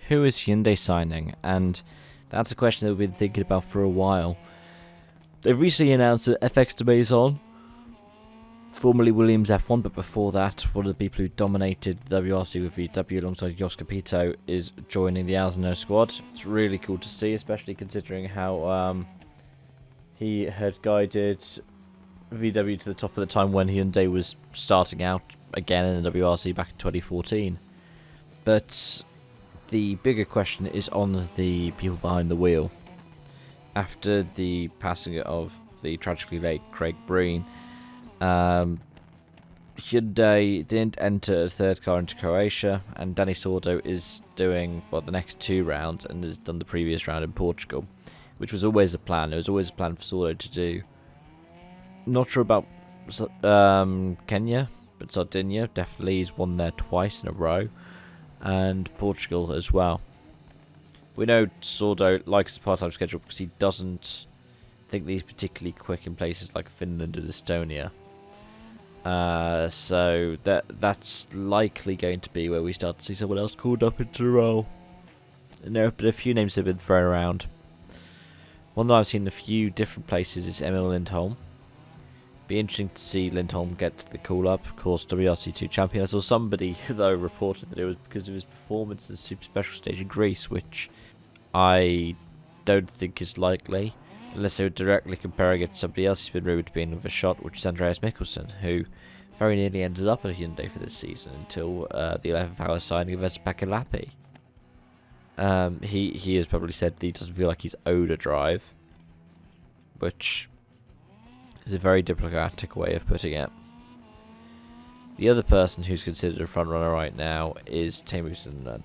who is Hyundai signing? And that's a question that we've been thinking about for a while. They've recently announced that FX de Maison, formerly Williams F1, but before that, one of the people who dominated the WRC with VW alongside Jos Capito, is joining the Alzano squad. It's really cool to see, especially considering how he had guided VW to the top of the time when Hyundai was starting out again in the WRC back in 2014. But the bigger question is on the people behind the wheel. After the passing of the tragically late Craig Breen, Hyundai didn't enter a third car into Croatia, and Danny Sordo is doing the next 2 rounds and has done the previous round in Portugal, which was always a plan. It was always a plan for Sordo to do. Not sure about Kenya, but Sardinia definitely. He's won there twice in a row, and Portugal as well. We know Sordo likes the part-time schedule because he doesn't think that he's particularly quick in places like Finland and Estonia. So that's likely going to be where we start to see someone else called up into the role. And there have been a few names that have been thrown around. One that I've seen in a few different places is Emil Lindholm. Be interesting to see Lindholm get the call up. Of course, WRC2 champion. I saw somebody though reported that it was because of his performance in the Super Special Stage in Greece, which I don't think is likely, unless they were directly comparing it to somebody else who's been rumoured to be in with a shot, which is Andreas Mikkelsen, who very nearly ended up at Hyundai for this season until the 11th hour signing of Vespakalapi. He has probably said that he doesn't feel like he's owed a drive, which is a very diplomatic way of putting it. The other person who's considered a frontrunner right now is Teemu Suninen.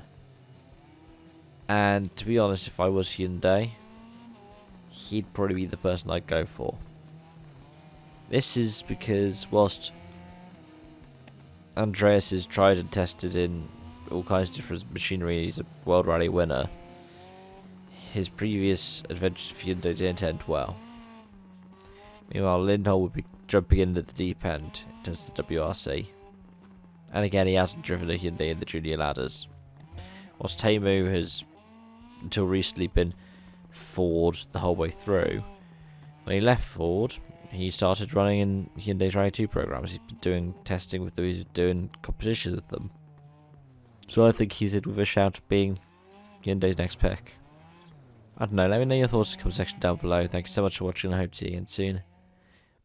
And to be honest, if I was Hyundai, he'd probably be the person I'd go for. This is because whilst Andreas is tried and tested in all kinds of different machinery, he's a World Rally winner, his previous adventures for Hyundai didn't end well. Meanwhile, Lindholm would be jumping in at the deep end in terms of the WRC. And again, he hasn't driven a Hyundai in the junior ladders. Whilst Teemu has, until recently, been Ford the whole way through, when he left Ford, he started running in Hyundai's Rally 2 programs. He's been doing testing with them, he's doing competitions with them. So I think he's in with a shout of being Hyundai's next pick. I don't know, let me know your thoughts in the comment section down below. Thank you so much for watching, I hope to see you again soon.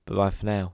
Bye bye for now.